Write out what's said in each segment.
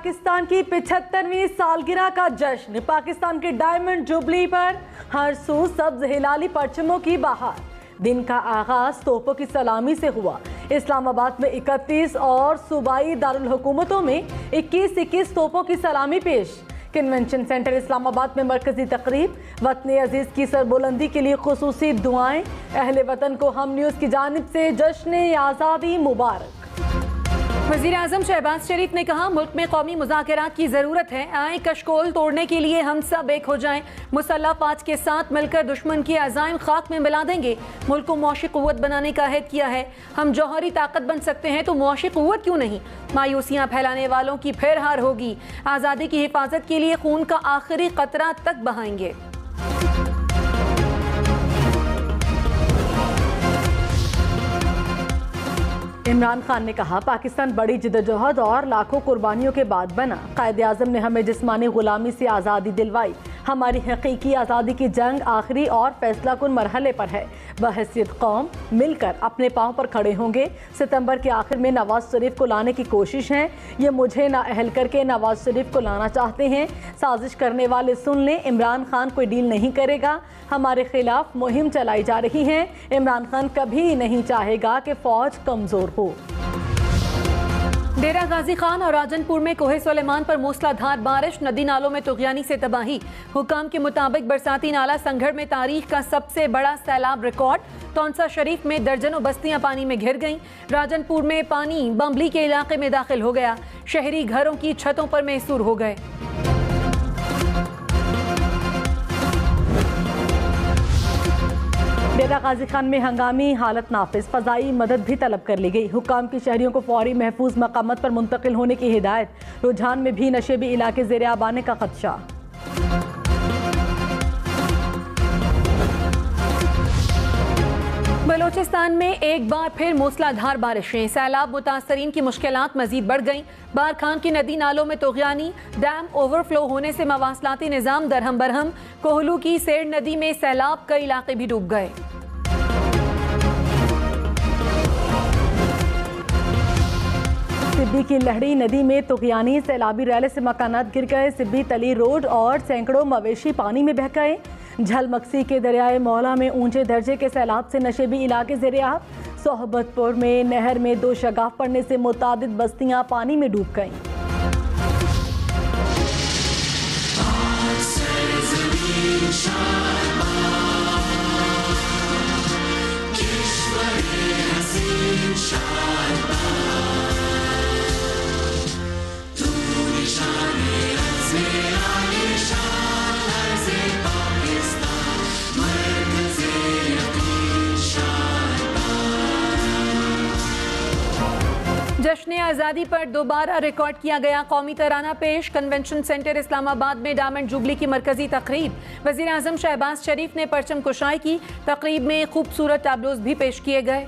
पाकिस्तान की 75वीं सालगिरह का जश्न। पाकिस्तान के डायमंड जुबली पर हर सू सब्ज हिलाली परचमों की बहार। दिन का आगाज तोपों की सलामी से हुआ। इस्लामाबाद में 31 और सूबाई दारुल हुकूमतों में 21 तोपों की सलामी पेश। कन्वेंशन सेंटर इस्लामाबाद में मरकजी तकरीब। वतन अजीज की सरबुलंदी के लिए खुसूसी दुआएं। अहले वतन को हम न्यूज़ की जानिब से जश्न आज़ादी मुबारक। वज़ीर आज़म शहबाज शरीफ ने कहा, मुल्क में कौमी मुज़ाकरात की ज़रूरत है। आए कशकोल तोड़ने के लिए हम सब एक हो जाएं। मुसल्लह फ़ौज के साथ मिलकर दुश्मन के अज़ाइम खाक में मिला देंगे। मुल्क को मुआशी क़ुव्वत बनाने का अहद किया है। हम जौहरी ताकत बन सकते हैं तो मुआशी क़ुव्वत क्यों नहीं। मायूसियाँ फैलाने वालों की फिर हार होगी। आज़ादी की हिफाजत के लिए खून का आखिरी कतरा तक बहाएंगे। इमरान खान ने कहा, पाकिस्तान बड़ी जिद्दोजहद और लाखों कुर्बानियों के बाद बना। कायद-ए-आज़म ने हमें जिस्मानी गुलामी से आज़ादी दिलवाई। हमारी हकीकी आज़ादी की जंग आखिरी और फैसला कुन मरहले पर है। बहैसियत कौम मिलकर अपने पाँव पर खड़े होंगे। सितंबर के आखिर में नवाज शरीफ को लाने की कोशिश है। ये मुझे नाअहल करके नवाज शरीफ को लाना चाहते हैं। साजिश करने वाले सुन लें, इमरान खान कोई डील नहीं करेगा। हमारे खिलाफ मुहिम चलाई जा रही है। इमरान खान कभी नहीं चाहेगा कि फौज कमजोर हो। डेरा गाजी खान और राजनपुर में कोहे सुलेमान पर मूसलाधार बारिश। नदी नालों में तुगयानी से तबाही। हुकाम के मुताबिक बरसाती नाला संघड़ में तारीख का सबसे बड़ा सैलाब रिकॉर्ड। तौंसा शरीफ में दर्जनों बस्तियां पानी में घिर गईं। राजनपुर में पानी बम्बली के इलाके में दाखिल हो गया। शहरी घरों की छतों पर मैसूर हो गए। डेरा गाजी खान में हंगामी हालत नाफिज। फ़ज़ाई मदद भी तलब कर ली गई। हुकाम की शहरियों को फौरी महफूज मकामत पर मुंतकिल होने की हिदायत। रुझान में भी नशेबी इलाके ज़ेर आब आने का खदशा। बलोचिस्तान में एक बार फिर मूसलाधार बारिशें। सैलाब मुतासरीन की मुश्किलात मजीद बढ़ गईं। बारखान की नदी नालों में तुगयानी। डैम ओवरफ्लो होने से मवासलाती निज़ाम दरहम बरहम। कोहलू की सेड़ नदी में सैलाब, कई इलाके भी डूब गए। सिब्बी की लहड़ी नदी में तुगयानी। सैलाबी रैले से मकानात गिर गए। सिब्बी तली रोड और सैकड़ों मवेशी पानी में बह गए। झलमक्सी के दरियाए मौला में ऊंचे दर्जे के सैलाब से नशेबी इलाके ज़ेर-ए-आब। सोहबतपुर में नहर में 2 शगाफ पड़ने से मुतादिद बस्तियां पानी में डूब गईं। जश्न आज़ादी पर दोबारा रिकॉर्ड किया गया कौमी तराना पेश। कन्वेंशन सेंटर इस्लामाबाद में डायमंड जुबली की मरकजी तकरीब। वज़ीर आज़म शहबाज शरीफ ने परचम कुशाई की। तकरीब में खूबसूरत टैब्लोज भी पेश किए गए।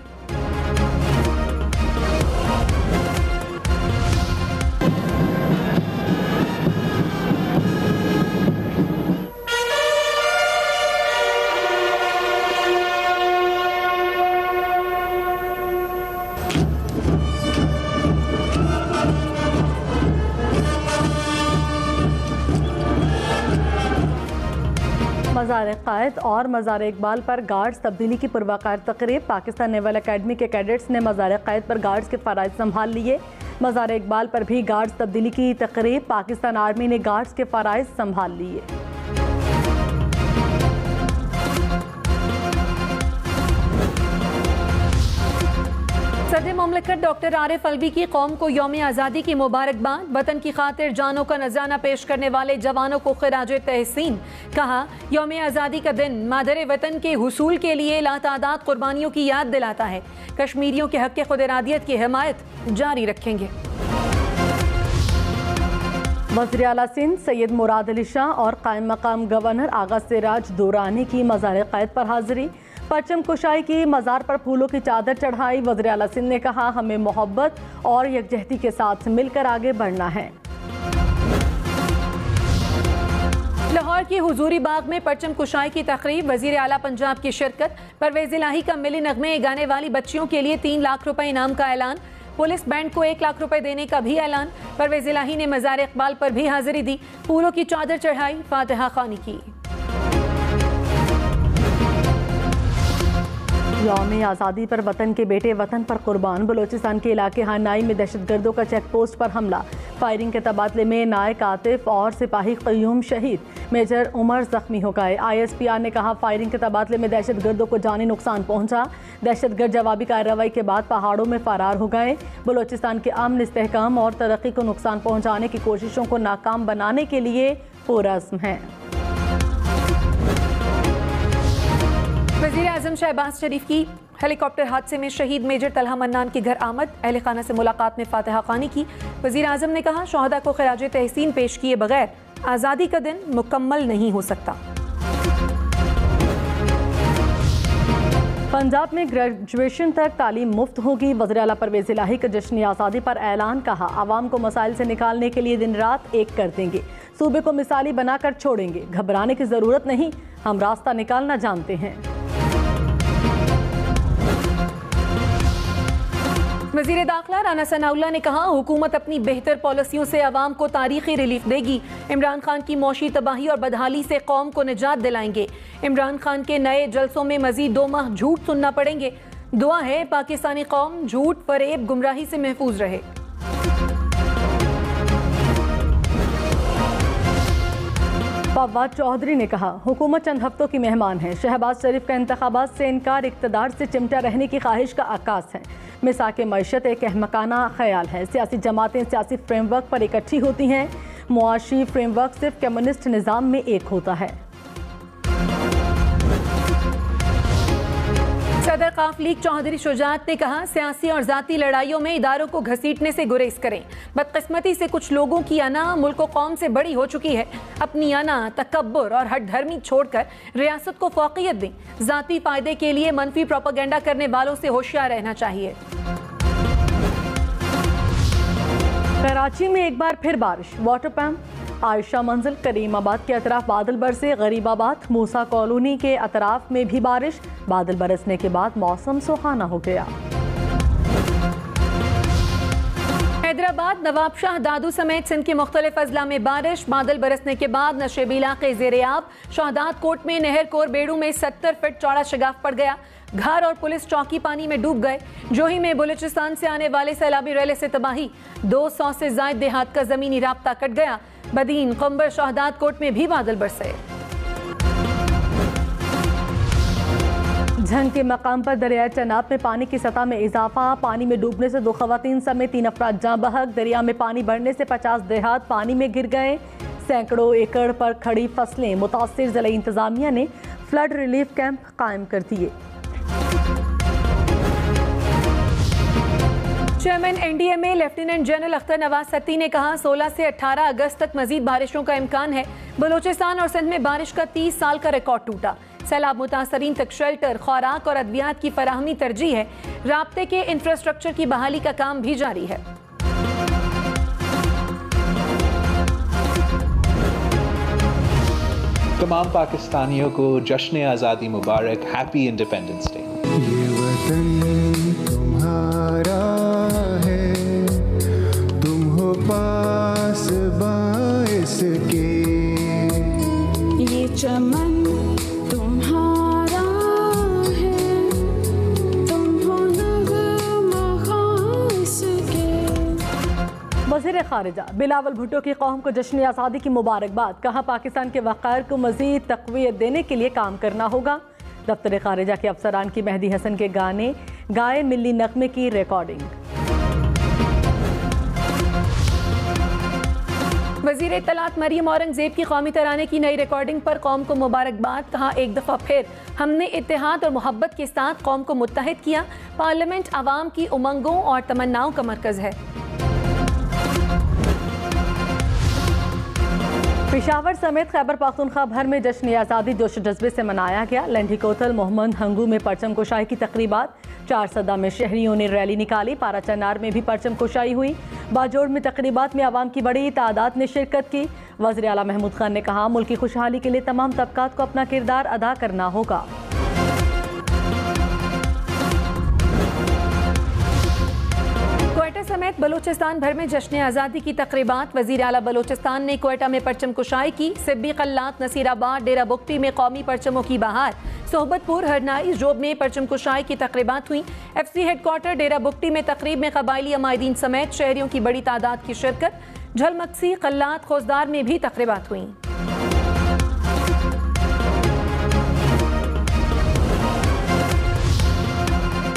मज़ार क़ायद और मज़ार इकबाल पर गार्ड्स तब्दीली की पुरवकार तकरीब। पाकिस्तान नेवल अकेडमी के कैडेट्स ने मज़ार क़ायद पर गार्ड्स के फ़राइज़ संभाल लिए। मज़ार इकबाल पर भी गार्ड्स तब्दीली की तकरीब। पाकिस्तान आर्मी ने गार्ड्स के फ़राइज़ संभाल लिए। सदर मुमलिकत डॉक्टर आरिफ अलवी की कौम को यौम आज़ादी की मुबारकबाद। वतन की खातिर जानों का नजराना पेश करने वाले जवानों को खिराजे तहसीन। कहा, यौम आज़ादी का दिन मादर वतन के हुसूल के लिए लातादाद कुर्बानियों की याद दिलाता है। कश्मीरियों के हक़ खुद इरादियत की हिमायत जारी रखेंगे। वज़ीर आला सिंध सैयद मुराद अली शाह और कायम मकाम गवर्नर आगा सिराज दुरानी की मज़ार क़ायद पर हाजिरी। परचम कुशाई की। मज़ार पर फूलों की चादर चढ़ाई। वज़ीर आला सिंध ने कहा, हमें मोहब्बत और यकजहती के साथ मिलकर आगे बढ़ना है। लाहौर की हुजूरी बाग में परचम कुशाई की तकरीब। वज़ीर आला पंजाब की शिरकत। परवेज़ इलाही का मिली नगमे गाने वाली बच्चियों के लिए 3 लाख रुपए इनाम का ऐलान। पुलिस बैंड को 1 लाख रुपए देने का भी ऐलान। परवेज इलाही ने मज़ार इकबाल पर भी हाजिरी दी, फूलों की चादर चढ़ाई, फातिहा खानी की। यौम आज़ादी पर वतन के बेटे वतन पर कुर्बान। बलोचिस्तान के इलाके हानाई में दहशतगर्दों का चेक पोस्ट पर हमला। फायरिंग के तबादले में नायक आतिफ और सिपाही क़य्यूम शहीद। मेजर उमर जख्मी हो गए। ISPR ने कहा फायरिंग के तबादले में दहशतगर्दों को जानी नुकसान पहुंचा। दहशतगर्द जवाबी कार्रवाई के बाद पहाड़ों में फरार हो गए। बलोचिस्तान के अमन, इस्तेहकाम और तरक्की को नुकसान पहुंचाने की कोशिशों को नाकाम बनाने के लिए पुरअज़्म है। वज़ीर आज़म शहबाज शरीफ की हेलीकॉप्टर हादसे में शहीद मेजर तलहा मन्नान के घर आमद। अहले खाना से मुलाकात में फातिहा खानी की। वज़ीर आज़म ने कहा शोहदा को खिराज तहसीन पेश किए बगैर आज़ादी का दिन मुकम्मल नहीं हो सकता। पंजाब में ग्रेजुएशन तक तालीम मुफ्त होगी। वज़ीर आला परवेज इलाही का जश्न आज़ादी पर ऐलान। कहा आवाम को मसाइल से निकालने के लिए दिन रात एक कर देंगे, सूबे को मिसाली बनाकर छोड़ेंगे। घबराने की ज़रूरत नहीं, हम रास्ता निकालना जानते हैं। वज़ीर दाखिला राना सनाउल्लाह ने कहा हुकूमत अपनी बेहतर पॉलिसियों से आवाम को तारीखी रिलीफ देगी। इमरान खान की मौशी तबाही और बदहाली से कौम को निजात दिलाएंगे। इमरान खान के नए जलसों में मजीद 2 माह झूठ सुनना पड़ेंगे। दुआ है पाकिस्तानी कौम झूठ, फरेब, गुमराही से महफूज रहे। फवाद चौधरी ने कहा हुकूमत चंद हफ्तों की मेहमान है। शहबाज शरीफ का इंतखाबात से इनकार इक़्तिदार से चिमटा रहने की ख्वाहिश का आकाश है। मिसाक मईशत एक अहमकाना ख्याल है। सियासी जमातें सियासी फ्रेमवर्क पर इकट्ठी होती हैं। मुआशी फ्रेमवर्क सिर्फ कम्युनिस्ट निज़ाम में एक होता है। सदर काफ लीग चौधरी शुजात ने कहा सियासी और जाती लड़ाइयों में इदारों को घसीटने से गुरेज करें। बदकिस्मती से कुछ लोगों की अना मुल्क व कौम से बड़ी हो चुकी है। अपनी अना, तकब्बुर और हठधर्मी छोड़कर रियासत को फौकियत दें। जाती फायदे के लिए मनफी प्रोपेगेंडा करने वालों से होशियार रहना चाहिए। कराची में एक बार फिर बारिश। वाटर पंप आयशा मंजिल, करीमाबाद के अतराफ बादल बरसे। गरीबाबाद, मूसा कॉलोनी के अतराफ में भी बारिश। बादल बरसने के बाद मौसम सुहाना हो गया। हैदराबाद, नवाबशाह, दादू समेत सिंध के मुख्तलिफ अजला में बारिश। बादल बरसने के बाद नशेबी इलाके ज़ेर-ए-आब। शहदाद कोट में नहर कोर बेड़ू में 70 फीट चौड़ा शगाफ पड़ गया। घर और पुलिस चौकी पानी में डूब गए। जोही में बलूचिस्तान से आने वाले सैलाबी रेले से तबाही। 200 से जायद देहात का जमीनी राब्ता कट गया। बदीन, कंबर, शहदाद कोट में भी बादल बरसे। झंग के मकाम पर दरिया चनाब में पानी की सतह में इजाफा। पानी में डूबने से 2 खवातीन समेत 3 अफराद जाँ बहक। दरिया में पानी बढ़ने से 50 देहात पानी में गिर गए। सैकड़ों एकड़ पर खड़ी फसलें। मुतासिर जिला इंतजामिया ने फ्लड रिलीफ कैंप कायम कर दिए। Chairman NDMA lieutenant general Akhtar Nawaz Satti ने कहा 16 से 18 अगस्त तक मजीद बारिशों का इम्कान है। बलूचिस्तान और सिंध में बारिश का 30 साल का रिकॉर्ड टूटा। सैलाब मुतासरीन तक शेल्टर, खुराक और अद्वियात की फराहमी तरजीह है। राब्ते के इंफ्रास्ट्रक्चर की बहाली का काम भी जारी है। तमाम पाकिस्तानियों को जश्न आज़ादी मुबारक। Happy independence day. ये वतन तुम्हारा है, तुम हो पास बाइस के। ये चमन तुम्हारा है, तुम हो नग़मा ख़ास के। वज़ीर ख़ारिजा बिलावल भुट्टो की कौम को जश्न आज़ादी की मुबारकबाद। कहा पाकिस्तान के वक़ार को मज़ीद तक़वियत देने के लिए काम करना होगा। दफ्तर ख़ारिजा के अफसरान की मेहदी हसन के गाने गाए मिल्ली नग़मे की रिकॉर्डिंग। वज़ीर इत्तलात मरियम औरंगज़ेब की कौमी तराने की नई रिकॉर्डिंग पर कौम को मुबारकबाद। कहा एक दफ़ा फिर हमने इत्तेहाद और मोहब्बत के साथ कौम को मुत्तहिद किया। पार्लियामेंट आवाम की उमंगों और तमन्नाओं का मरकज़ है। पेशावर समेत खैबर पख्तूनख्वा भर में जश्न आज़ादी जोश जज्बे से मनाया गया। लंढी कोतल, मोहम्मद हंगू में परचम कुशाई की तकरीबात। 4 सदा में शहरियों ने रैली निकाली। पारा चनार में भी परचम कुशाई हुई। बाजोड़ में तकरीबात में आवाम की बड़ी तादाद ने शिरकत की। वज़ीर आला महमूद खान ने कहा मुल्क की खुशहाली के लिए तमाम तबकात को अपना किरदार अदा करना होगा। समेत बलूचिस्तान भर में जश्न आज़ादी की तकरीबात। वज़ीर आला बलूचिस्तान ने क्वेटा में परचम कुशाई की। सिब्बी, कल्लात, नसीराबाद, डेरा बुगटी में कौमी परचमों की बहार। सोहबतपुर, हरनाई, जोब में परचम कुशाई की तकरीबात हुई। FC हेडक्वार्टर डेरा बुगटी में तकरीब में कबायली अमायदीन समेत शहरियों की बड़ी तादाद की शिरकत। झलमक्सी, कल्लात, खोजदार में भी तकरीबात हुई।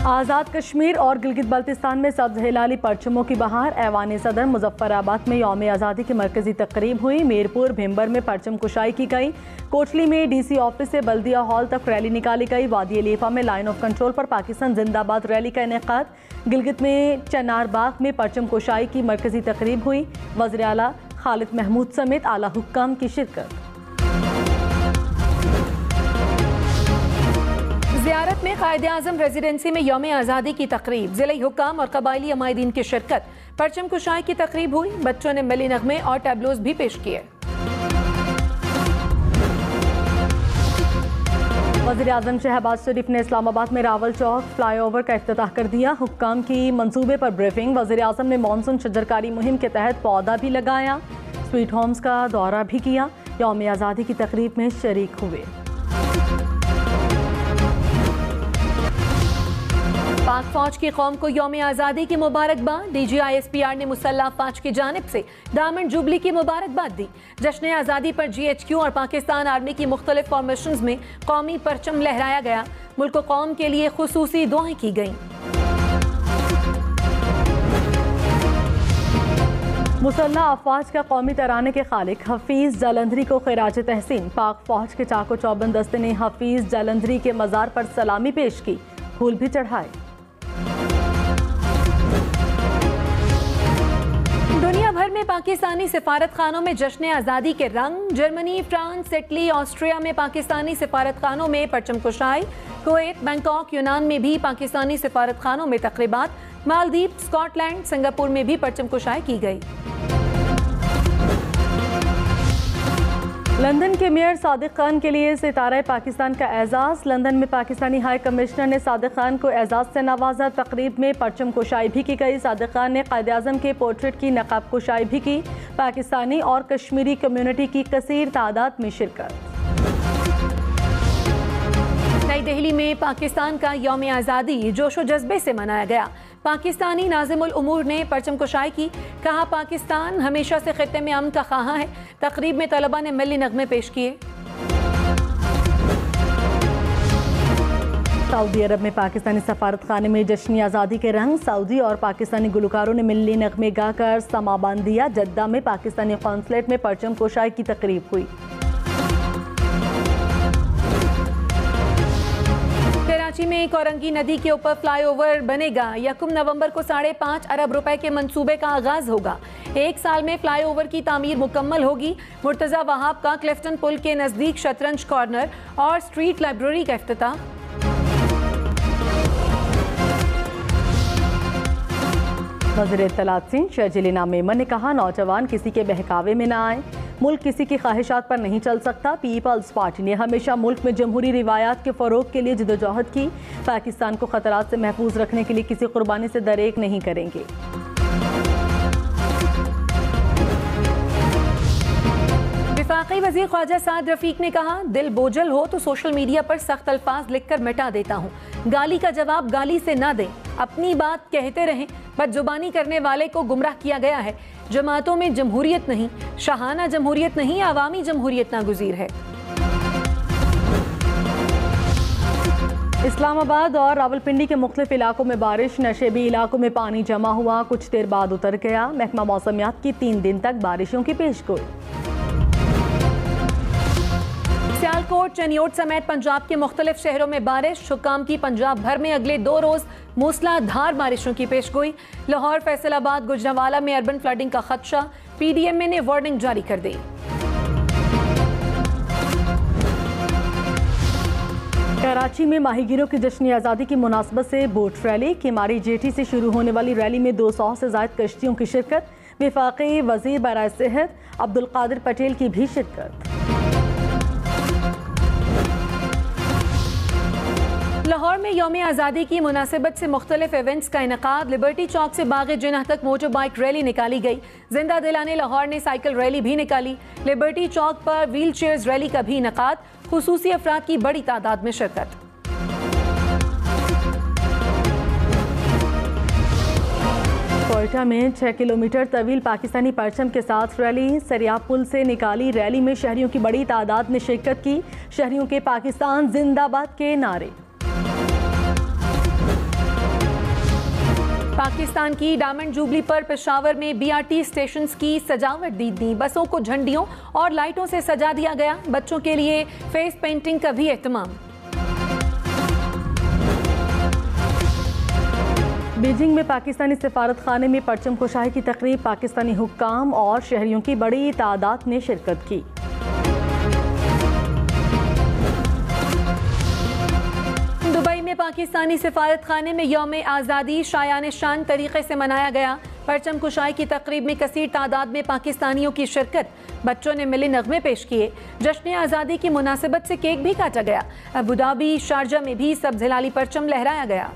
आज़ाद कश्मीर और गिलगित बल्तिस्तान में सब्ज़ हिलाली परचमों की बहार। ऐवान सदर मुजफ्फराबाद में यौम आज़ादी की मरकजी तकरीब हुई। मीरपुर, भिम्बर में परचम कुशाई की गई। कोटली में DC ऑफिस से बल्दिया हॉल तक रैली निकाली गई। वादी अलीफा में लाइन ऑफ कंट्रोल पर पाकिस्तान जिंदाबाद रैली का इनेकाद। गिलगित में चनारबाग में परचम कुशाई की मरकजी तकरीब हुई। वज़ीर आला खालिद महमूद समेत आला हुक्काम की शिरकत। ज़ियारत में कायद-ए-आज़म रेजिडेंसी में यौम आज़ादी की तकरीब। ज़िले हुक्काम और कबायली अमायदीन की शिरकत। परचम कुशाई की तकरीब हुई। बच्चों ने मिली नगमे और टैब्लोज भी पेश किए। वज़ीर आज़म शहबाज शरीफ ने इस्लामाबाद में रावल चौक फ्लाईओवर का इफ्तिताह कर दिया। हुक्काम की मंसूबे पर ब्रीफिंग। वज़ीर आज़म ने मानसून शजरकारी मुहिम के तहत पौधा भी लगाया। स्वीट होम्स का दौरा भी किया। यौम आज़ादी की तकरीब में शरीक हुए। पाक फौज की कौम को यौम आज़ादी की मुबारकबाद। DGISPR ने मुसल्लह फौज की जानिब से डायमंड जुबली की मुबारकबाद दी। जश्न आज़ादी पर GHQ और पाकिस्तान आर्मी की मुख्तलिफ फॉर्मेशंस में कौमी परचम लहराया गया। मुल्क व कौम के लिए खुसूसी दुआएं की गईं। मुसल्लह अफवाज का कौमी तराने के खालिक हफीज़ जालंधरी को खिराज तहसीन। पाक फौज के चाको चौबंद दस्ते ने हफीज़ जालंधरी के मज़ार पर सलामी पेश की, फूल भी चढ़ाए। दुनिया भर में पाकिस्तानी सिफारत खानों में जश्न आज़ादी के रंग। जर्मनी, फ्रांस, इटली, ऑस्ट्रिया में पाकिस्तानी सिफारत खानों में परचम कुशाई। कुवैत, बैंकॉक, यूनान में भी पाकिस्तानी सिफारत खानों में तकरीबात। मालदीव, स्कॉटलैंड, सिंगापुर में भी परचम कुशाई की गई। लंदन के मेयर सादिक खान के लिए सितारा पाकिस्तान का एजाज़। लंदन में पाकिस्तानी हाई कमिश्नर ने सादिक खान को एजाज़ से नवाजा। तकरीब में परचम कुशाई भी की गई। सादिक खान ने कायद-ए-आज़म के पोर्ट्रेट की नकाब कुशाई भी की। पाकिस्तानी और कश्मीरी कम्युनिटी की कसीर तादाद में शिरकत। नई दिल्ली में पाकिस्तान का यौम आज़ादी जोशो जज्बे से मनाया गया। पाकिस्तानी नाज़िमुल उमूर ने परचम कुशाई की। कहा, पाकिस्तान हमेशा से खित्ते में अमन का ख्वाह है। तकरीब में तलबा ने मिली नगमे पेश किए। सऊदी अरब में पाकिस्तानी सफारत खाने में जश्न आज़ादी के रंग। सऊदी और पाकिस्तानी गुलकारों ने मिली नगमे गाकर समा बांध दिया। जद्दा में पाकिस्तानी कॉन्सुलेट में परचम कुशाई की तकरीब हुई। कराची में कोरंगी नदी के ऊपर फ्लाईओवर बनेगा। 1 नवंबर को 5.5 अरब रुपए के मंसूबे का आगाज होगा। 1 साल में फ्लाईओवर की तामीर मुकम्मल होगी। मुर्तजा वहाब का क्लिफ्टन पुल के नजदीक शतरंज कॉर्नर और स्ट्रीट लाइब्रेरी का इफ्तिताह। वज़ीर इत्तलात सिंह शर्जिल इनाम मेमन ने कहा, नौजवान किसी के बहकावे में ना आए। मुल्क किसी की ख्वाहिशात पर नहीं चल सकता। पीपल्स पार्टी ने हमेशा मुल्क में जमहूरी रिवायात के फ़रोग के लिए जिदोजहद की। पाकिस्तान को खतरात से महफूज रखने के लिए किसी कुर्बानी से दरेक नहीं करेंगे। वफाकी वज़ीर ख्वाजा साद रफीक ने कहा, दिल बोझल हो तो सोशल मीडिया पर सख्त अल्फाज लिखकर मिटा देता हूँ। गाली का जवाब गाली से ना दें, अपनी बात कहते रहें। बदजुबानी करने वाले को गुमराह किया गया है। जमातों में जमहूरियत नहीं, शाहाना जमहूरियत नहीं, आवामी जमहूरियत नागुज़ीर है। इस्लामाबाद और रावलपिंडी के मुख्तलिफ इलाकों में बारिश। नशेबी इलाकों में पानी जमा हुआ, कुछ देर बाद उतर गया। महकमा मौसमियात की 3 दिन तक बारिशों की पेशगोई। सियालकोट, चनियोट समेत पंजाब के मुख्तलिफ शहरों में बारिश। हुक्काम की पंजाब भर में अगले 2 रोज मूसलाधार बारिशों की पेशगोई। लाहौर, फैसलाबाद, गुजरांवाला में अर्बन फ्लडिंग का खदशा। PDMA ने वार्निंग जारी कर दी। कराची में माहीगीरों की जश्न आज़ादी की मुनासबत से बोट रैली। किमारी जेटी से शुरू होने वाली रैली में 200 से ज़ायद कश्तियों की शिरकत। वफाकी वज़ीर बराए सेहत अब्दुल कादिर पटेल की भी शिरकत। लाहौर में यौम आज़ादी की मुनासिबत से मुख्तलिफ इवेंट्स का इनकाद। लिबर्टी चौक से बाग जिन्ना तक मोटर बाइक रैली निकाली गई। जिंदा दिलाने लाहौर ने साइकिल रैली भी निकाली। लिबर्टी चौक पर व्हील चेयर्स रैली का भी इनकाद। खुसूसी अफराद की बड़ी तादाद में शिरकत। कोयटा में 6 किलोमीटर तवील पाकिस्तानी परचम के साथ रैली सरिया पुल से निकाली। रैली में शहरियों की बड़ी तादाद ने शिरकत की। शहरियों के पाकिस्तान जिंदाबाद के नारे। पाकिस्तान की डायमंड जुबली पर पेशावर में बीआरटी स्टेशंस की सजावट दी। बसों को झंडियों और लाइटों से सजा दिया गया। बच्चों के लिए फेस पेंटिंग का भी एहतमाम। बीजिंग में पाकिस्तानी सिफारत खाने में परचम कुशाई की तकरीब। पाकिस्तानी हुक्काम और शहरियों की बड़ी तादाद ने शिरकत की। दुबई में पाकिस्तानी सिफारत खाने में यौम आज़ादी शायान शान तरीके से मनाया गया। परचम कुशाई की तकरीब में कसीर तादाद में पाकिस्तानियों की शिरकत। बच्चों ने मिले नगमे पेश किए। जश्न आज़ादी की मुनासिबत से केक भी काटा गया। अबुधाबी शारजा में भी सब्ज़ हिलाली परचम लहराया गया।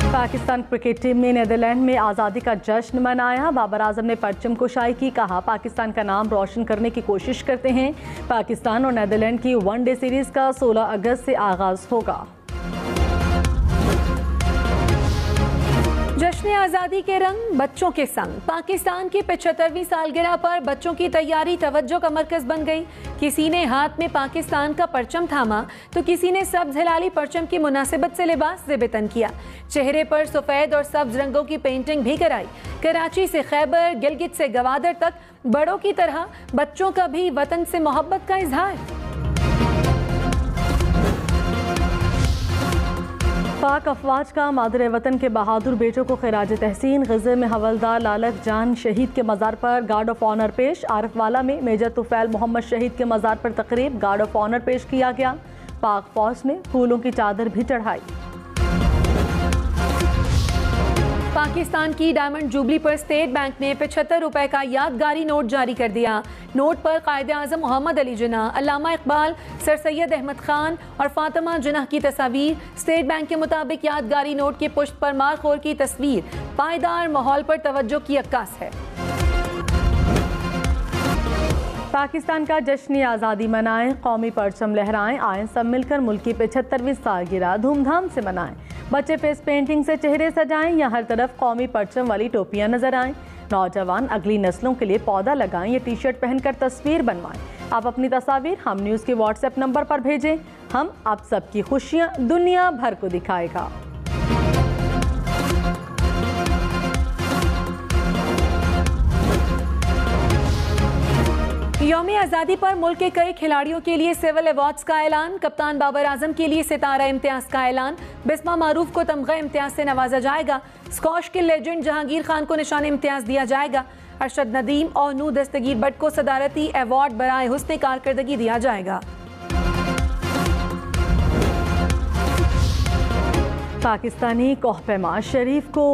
पाकिस्तान क्रिकेट टीम ने नीदरलैंड में आज़ादी का जश्न मनाया। बाबर आजम ने परचम कुशाई की। कहा, पाकिस्तान का नाम रोशन करने की कोशिश करते हैं। पाकिस्तान और नीदरलैंड की वनडे सीरीज का 16 अगस्त से आगाज होगा। जश्न आज़ादी के रंग बच्चों के संग। पाकिस्तान की 75वीं सालगिरह पर बच्चों की तैयारी तवज्जो का मरकज बन गई। किसी ने हाथ में पाकिस्तान का परचम थामा तो किसी ने सब्ज हिलाली परचम की मुनासिबत से लिबास ज़ेबतन किया। चेहरे पर सफ़ेद और सब्ज रंगों की पेंटिंग भी कराई। कराची से खैबर, गिलगित से गवादर तक बड़ों की तरह बच्चों का भी वतन से मोहब्बत का इजहार। पाक अफवाज का मादर वतन के बहादुर बेटों को खिराज तहसीन। गज़े में हवलदार लालक जान शहीद के मज़ार पर गार्ड ऑफ ऑनर पेश। आरफवाला में मेजर तुफैल मोहम्मद शहीद के मज़ार पर तकरीब। गार्ड ऑफ ऑनर पेश किया गया। पाक फौज ने फूलों की चादर भी चढ़ाई। पाकिस्तान की डायमंड जुबली पर स्टेट बैंक ने 75 रुपए का यादगारी नोट जारी कर दिया। नोट पर कायदे आज़म मोहम्मद अली जिन्ना, अल्लामा इकबाल, सर सैयद अहमद खान और फातिमा जिन्ना की तस्वीर। स्टेट बैंक के मुताबिक यादगारी नोट के पुष्ट पर मारखोर की तस्वीर पायदार माहौल पर तवज्जो की अक्कास है। पाकिस्तान का जश्न आज़ादी मनाएं, कौमी परचम लहराएं। आएं सब मिलकर मुल्क की 75वीं सालगिरह धूमधाम से मनाएं। बच्चे फेस पेंटिंग से चेहरे सजाएं या हर तरफ कौमी परचम वाली टोपियां नजर आएं। नौजवान अगली नस्लों के लिए पौधा लगाएं या टी शर्ट पहनकर तस्वीर बनवाएं। आप अपनी तस्वीर हम न्यूज़ के व्हाट्सएप नंबर पर भेजें। हम आप सबकी खुशियां दुनिया भर को दिखाएगा। यौम आज़ादी पर मुल्क के कई खिलाड़ियों के लिए सिविल अवार्ड्स का ऐलान। कप्तान बाबर आजम के लिए सितारा इम्तियाज का ऐलान। बिस्मा मारूफ को तमगा इम्तियाज से नवाजा जाएगा। स्कॉश के लेजेंड जहांगीर खान को निशान इम्तियाज दिया जाएगा। अरशद नदीम और नू दस्तगीर बट को सदारती अवार्ड बराए हुस्न कारकर्दगी दिया जाएगा। पाकिस्तानी कोहपेमा शरीफ को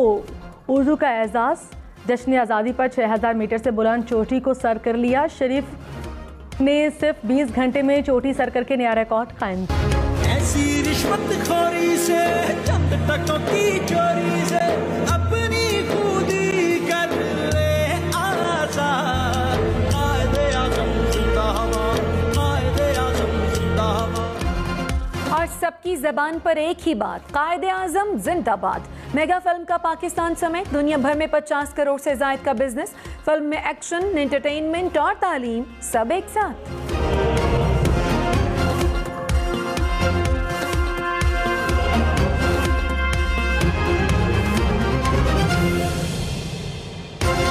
उर्दू का एजाज़। जश्न आज़ादी पर 6000 मीटर से बुलंद चोटी को सर कर लिया। शरीफ ने सिर्फ 20 घंटे में चोटी सर करके नया रिकॉर्ड कायम किया। ऐसी रिश्वतखोरी से, चंद टकों की चोरी से अपनी खुदी कर ले आज़ाद। कायदे आज़म जिंदाबाद, कायदे आज़म जिंदाबाद। और सबकी जबान पर एक ही बात, कायदे आज़म जिंदाबाद। मेगा फिल्म का पाकिस्तान समेत दुनिया भर में 50 करोड़ से जायद का बिजनेस। फिल्म में एक्शन, एंटरटेनमेंट और तालीम सब एक साथ।